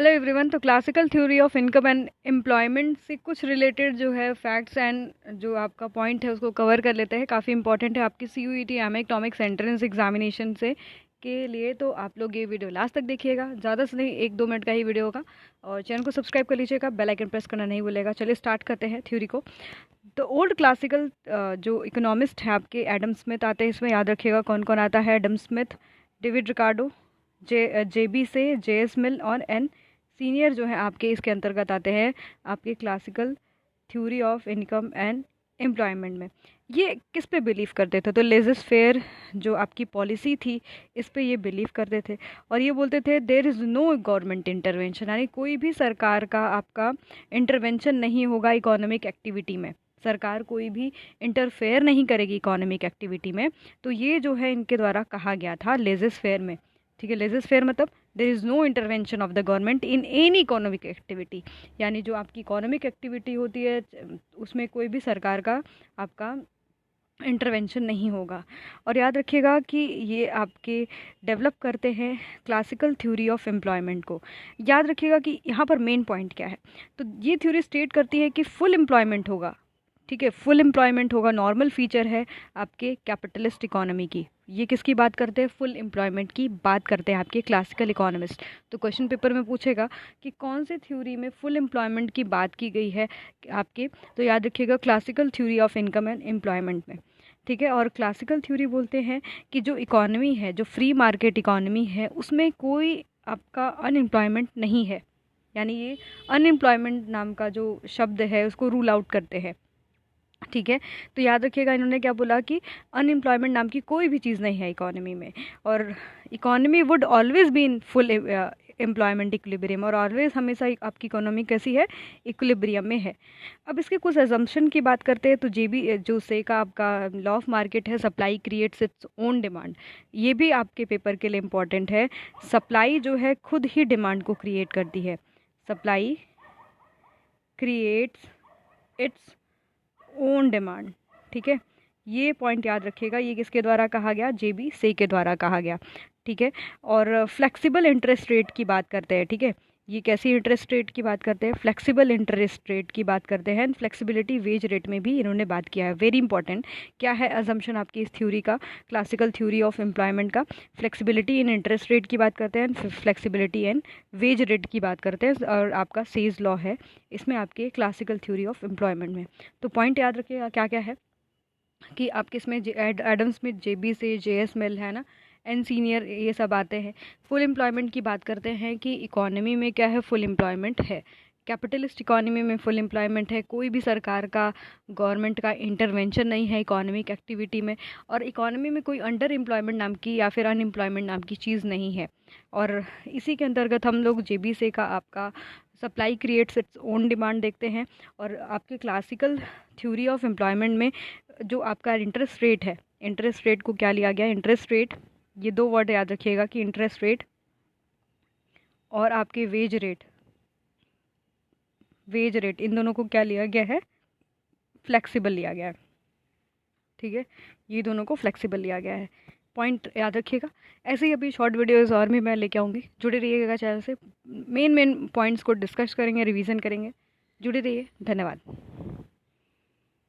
Hello everyone. तो classical theory of income and employment से कुछ रिलेटेड जो है फैक्ट्स एंड जो आपका पॉइंट है उसको कवर कर लेते हैं। काफ़ी इंपॉर्टेंट है आपकी CUET इकोनॉमिक्स एंट्रेंस एग्जामिनेशन से के लिए। तो आप लोग ये वीडियो लास्ट तक देखिएगा, ज़्यादा से नहीं 1-2 मिनट का ही वीडियो होगा। और चैनल को सब्सक्राइब कर लीजिएगा, बेल आइकन प्रेस करना नहीं भूलेगा। चलिए स्टार्ट करते हैं थ्योरी को। तो ओल्ड क्लासिकल जो इकोनॉमिस्ट हैं आपके एडम स्मिथ आते हैं, इसमें याद रखिएगा कौन कौन आता है। Adam Smith, David Ricardo, JB से, JS मिल और एन सीनियर जो है आपके इसके अंतर्गत आते हैं आपके classical theory of income and employment में। ये किस पे बिलीव करते थे? तो लेज़र फेयर जो आपकी पॉलिसी थी इस पे ये बिलीव करते थे और ये बोलते थे there is no government intervention, यानी कोई भी सरकार का आपका इंटरवेंशन नहीं होगा इकोनॉमिक एक्टिविटी में। सरकार कोई भी इंटरफेयर नहीं करेगी इकोनॉमिक एक्टिविटी में। तो ये जो है इनके द्वारा कहा गया था लेज़र फेयर में। ठीक है, लेज़र फेयर मतलब there is no intervention of the government in any economic activity, यानी जो आपकी इकोनॉमिक एक्टिविटी होती है उसमें कोई भी सरकार का आपका इंटरवेंशन नहीं होगा। और याद रखिएगा कि ये आपके डेवलप करते हैं क्लासिकल थ्योरी ऑफ एम्प्लॉयमेंट को। याद रखिएगा कि यहाँ पर मेन पॉइंट क्या है। तो ये थ्योरी स्टेट करती है कि फुल एम्प्लॉयमेंट होगा। ठीक है, फुल एम्प्लॉयमेंट होगा, नॉर्मल फीचर है आपके कैपिटलिस्ट इकोनॉमी की। ये किसकी बात करते हैं? फुल एम्प्लॉयमेंट की बात करते हैं आपके क्लासिकल इकोनॉमिस्ट। तो क्वेश्चन पेपर में पूछेगा कि कौन से थ्योरी में फुल एम्प्लॉयमेंट की बात की गई है आपके, तो याद रखिएगा classical theory of income and employment में। ठीक है, और क्लासिकल थ्योरी बोलते हैं कि जो इकोनॉमी है, जो फ्री मार्केट इकोनॉमी है, उसमें कोई आपका अनएम्प्लॉयमेंट नहीं है। यानी ये अनएम्प्लॉयमेंट नाम का जो शब्द है उसको रूल आउट करते हैं। ठीक है, तो याद रखिएगा इन्होंने क्या बोला कि अनएम्प्लॉयमेंट नाम की कोई भी चीज़ नहीं है इकोनॉमी में, और economy would always be in full employment equilibrium, और ऑलवेज हमेशा आपकी इकोनॉमी कैसी है? इक्विलिब्रियम में है। अब इसके कुछ एजम्पशन की बात करते हैं। तो JB जो से का आपका लॉ ऑफ मार्केट है, supply creates its own demand. ये भी आपके पेपर के लिए इम्पॉर्टेंट है। सप्लाई जो है खुद ही डिमांड को क्रिएट करती है। Supply creates its own demand. ठीक है, ये पॉइंट याद रखिएगा। ये किसके द्वारा कहा गया? JB से के द्वारा कहा गया। ठीक है, और फ्लेक्सिबल इंटरेस्ट रेट की बात करते हैं। ठीक है, ये कैसी इंटरेस्ट रेट की बात करते हैं? फ्लेक्सिबल इंटरेस्ट रेट की बात करते हैं। फ्लेक्सिबिलिटी वेज रेट में भी इन्होंने बात किया है। Very important. क्या है अजम्पशन आपकी इस थ्योरी का, क्लासिकल थ्योरी ऑफ एम्प्लॉयमेंट का? फ्लेक्सिबिलिटी इन इंटरेस्ट रेट की बात करते हैं, फ्लेक्सिबिलिटी इन वेज रेट की बात करते हैं, और आपका सेज लॉ है इसमें आपके क्लासिकल थ्योरी ऑफ एम्प्लॉयमेंट में। तो पॉइंट याद रखिएगा क्या क्या है कि आपके इसमें एडम स्मिथ, JB से, JS मिल है ना, एन सीनियर, ये सब आते हैं। फुल एम्प्लॉयमेंट की बात करते हैं कि इकोनॉमी में क्या है? फुल एम्प्लॉयमेंट है। कैपिटलिस्ट इकोनॉमी में फुल एम्प्लॉयमेंट है। कोई भी सरकार का, गवर्नमेंट का इंटरवेंशन नहीं है इकोनॉमिक एक्टिविटी में। और इकोनॉमी में कोई अंडर एम्प्लॉयमेंट नाम की या फिर अनएम्प्लॉयमेंट नाम की चीज़ नहीं है। और इसी के अंतर्गत हम लोग JB से का आपका supply creates its own demand देखते हैं। और आपके क्लासिकल थ्योरी ऑफ एम्प्लॉयमेंट में जो आपका इंटरेस्ट रेट है, इंटरेस्ट रेट को क्या लिया गया? इंटरेस्ट रेट, ये 2 वर्ड याद रखिएगा कि इंटरेस्ट रेट और आपके वेज रेट, वेज रेट, इन दोनों को क्या लिया गया है? फ्लेक्सिबल लिया गया है। ठीक है, ये दोनों को फ्लेक्सिबल लिया गया है। पॉइंट याद रखिएगा। ऐसे ही अभी शॉर्ट वीडियोस और भी मैं लेके आऊँगी, जुड़े रहिएगा चैनल से। मेन पॉइंट्स को डिस्कस करेंगे, रिवीजन करेंगे। जुड़े रहिए, धन्यवाद।